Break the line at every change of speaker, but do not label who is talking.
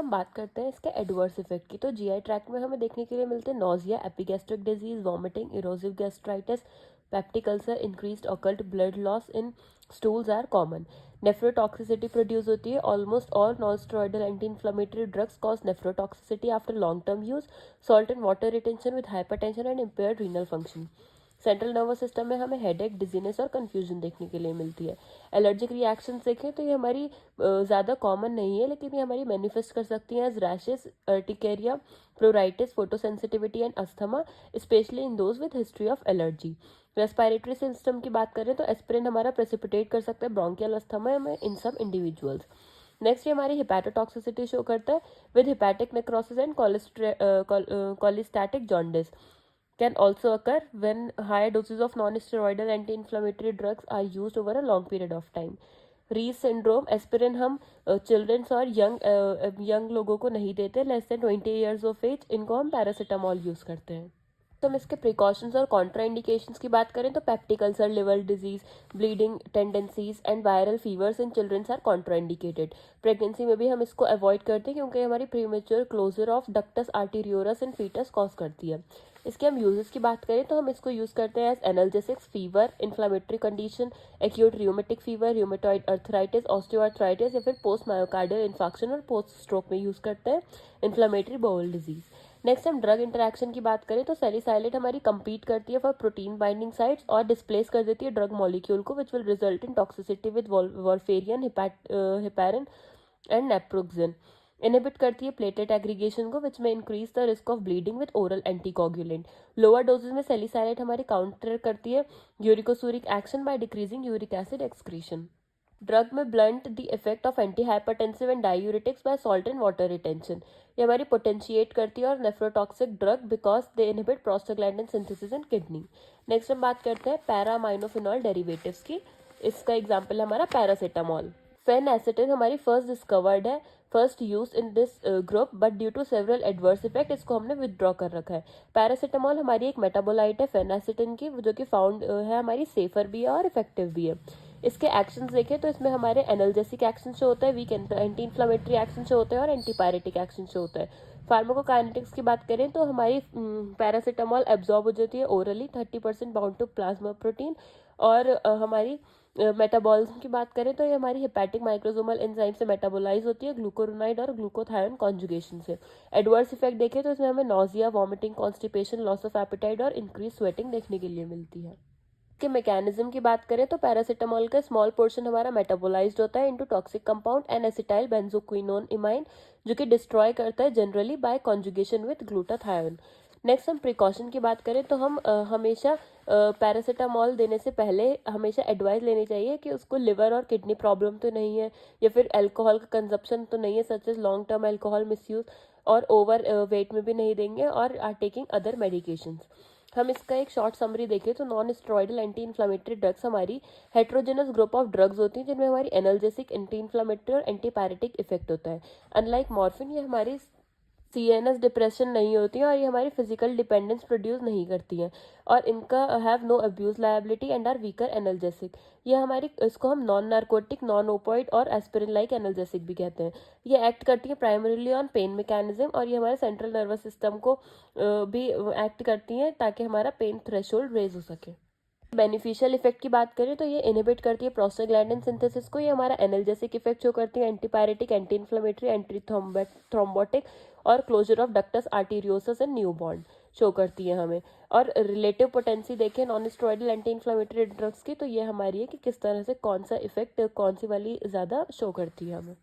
हम बात करते हैं इसके एडवर्स इफेक्ट की। तो जीआई ट्रैक्ट में हमें देखने के लिए मिलते हैं nausea, epigastric disease, vomiting, erosive gastritis, peptic ulcer, increased occult blood loss in stools are common. Nephrotoxicity produce होती है। Almost all non steroidal anti inflammatory drugs cause nephrotoxicity after long term use. Salt and water retention with hypertension and impaired renal function. Central nervous system में हमें headache, dizziness और confusion देखने के लिए मिलती है। एलर्जिक रिएक्शन देखें तो ये हमारी ज़्यादा कॉमन नहीं है, लेकिन ये हमारी मैनिफेस्ट कर सकती हैं as rashes, urticaria, pruritus, photosensitivity and asthma, especially in those with history of allergy. Respiratory system की बात करें तो एस्पिरिन हमारा प्रेसिपिटेट कर सकता है ब्रोंकियल अस्थमा में इन सब इंडिविजुअल्स। नेक्स्ट ये हमारी हिपैटोटॉक्सिसिटी शो करता है with hepatic necrosis and cholestatic jaundice. Can also occur when higher doses of non-steroidal anti-inflammatory drugs are used over a long period of time. Reye's syndrome, aspirin हम childrens और young लोगों को नहीं देते, less than 20 years of age, इनको हम paracetamol use करते हैं। तो हम इसके प्रिकॉशंस और कॉन्ट्राइंडिकेशंस की बात करें तो peptic ulcer, liver disease, bleeding tendencies and viral fevers in childrens are contraindicated. Pregnancy में भी हम इसको अवॉइड करते हैं क्योंकि हमारी premature closure of ductus arteriosus in foetus cause करती है। इसके हम यूजेस की बात करें तो हम इसको यूज़ करते हैं as analgesics, fever, inflammatory condition, acute rheumatic fever, rheumatoid arthritis, osteoarthritis या फिर पोस्ट मायोकार्डियल इन्फेक्शन और पोस्ट स्ट्रोक में यूज़ करते हैं, इन्फ्लामेटरी बाउल डिजीज। नेक्स्ट हम ड्रग इंटरेक्शन की बात करें तो सैलिसाइलेट हमारी कंपीट करती है फॉर प्रोटीन बाइंडिंग साइट्स और डिस्प्लेस कर देती है ड्रग मॉलिक्यूल को, which will result in toxicity with warfarin, heparin and naproxen. Inhibit करती है प्लेटलेट एग्रीगेशन को, विच में increase the risk of bleeding with oral anticoagulant. Lower dosages में सैलिसाइलेट हमारी काउंटर करती है uricosuric action by decreasing uric acid excretion. Drug में blunt the effect of anti hypertensive and diuretics by salt and water retention. ये हमारी potentiate करती है और nephrotoxic drug because they inhibit prostaglandin synthesis in kidney. Next हम बात करते हैं पैरामाइनोफिनॉल डेरिवेटिव्स की। इसका एग्जाम्पल है हमारा पैरासीटामॉल। फेनएसिटिन हमारी फर्स्ट डिस्कवर्ड है, first use in this group, but due to several adverse effect इसको हमने विदड्रॉ कर रखा है। पैरासीटामॉल हमारी एक मेटाबोलाइट है फेनएसिटिन की, जो कि फाउंड है हमारी सेफर भी है और इफेक्टिव भी है। इसके एक्शंस देखें तो इसमें हमारे एनाल्जेसिक एक्शन शो होता है, weak anti inflammatory action show होता है और एंटीपायरेटिक एक्शन शो होता है। फार्माकोकाइनेटिक्स की बात करें तो हमारी पैरासीटामॉल एब्जॉर्ब हो जाती है orally, 30% bound to plasma protein. और हमारी मेटाबॉलिज्म की बात करें तो ये हमारी हेपेटिक माइक्रोसोमल एंजाइम से मेटाबोलाइज होती है ग्लूकोरोनाइड और ग्लूकोथायोन कॉन्जुगेशन से। एडवर्स इफेक्ट देखें तो इसमें हमें nausea, vomiting, constipation, loss of appetite और इंक्रीज स्वेटिंग देखने के लिए मिलती है। के मैकेनिज्म की बात करें तो पैरासीटामॉल का स्मॉल पोर्शन हमारा मेटाबोलाइज्ड होता है into toxic compound N acetyl benzoquinone imine, जो कि डिस्ट्रॉय करता है generally by conjugation with glutathione. Next हम प्रिकॉशन की बात करें तो हम हमेशा पैरासीटामॉल देने से पहले हमेशा एडवाइस लेनी चाहिए कि उसको लिवर और किडनी प्रॉब्लम तो नहीं है, या फिर अल्कोहल का कंजप्शन तो नहीं है, such as long term alcohol misuse, और ओवर वेट में भी नहीं देंगे, और आर टेकिंग अदर मेडिकेशंस। हम इसका एक शॉर्ट समरी देखें तो non steroidal anti inflammatory drugs हमारी हेट्रोजेनस ग्रुप ऑफ ड्रग्स होती हैं जिनमें हमारी एनाल्जेसिक, एंटी इन्फ्लामेटरी और एंटीपायरेटिक इफेक्ट होता है। अनलाइक मॉर्फिन, ये हमारी सीएनएस डिप्रेशन नहीं होती हैं और ये हमारी फिजिकल डिपेंडेंस प्रोड्यूस नहीं करती हैं, और इनका have no abuse liability and are weaker analgesic. ये हमारी, इसको हम नॉन नार्कोटिक, नॉन ओपोइड और एस्पिरिन लाइक एनाल्जेसिक भी कहते हैं। ये एक्ट करती है प्राइमरीली ऑन पेन मैकेनिज्म, और ये हमारे सेंट्रल नर्वस सिस्टम को भी एक्ट करती हैं ताकि हमारा पेन थ्रेशोल्ड रेज हो सके। बेनिफिशियल इफेक्ट की बात करें तो ये इनहिबिट करती है प्रोस्टाग्लैंडिन सिंथेसिस को, ये हमारा एनाल्जेसिक इफेक्ट शो करती है, antipyretic, anti inflammatory, anti thrombotic और closure of ductus arteriosus and new bond show करती है हमें। और रिलेटिव पोटेंसी देखें non steroidal anti inflammatory drugs की, तो ये हमारी है कि किस तरह से कौन सा इफेक्ट कौन सी वाली ज़्यादा शो करती है हमें।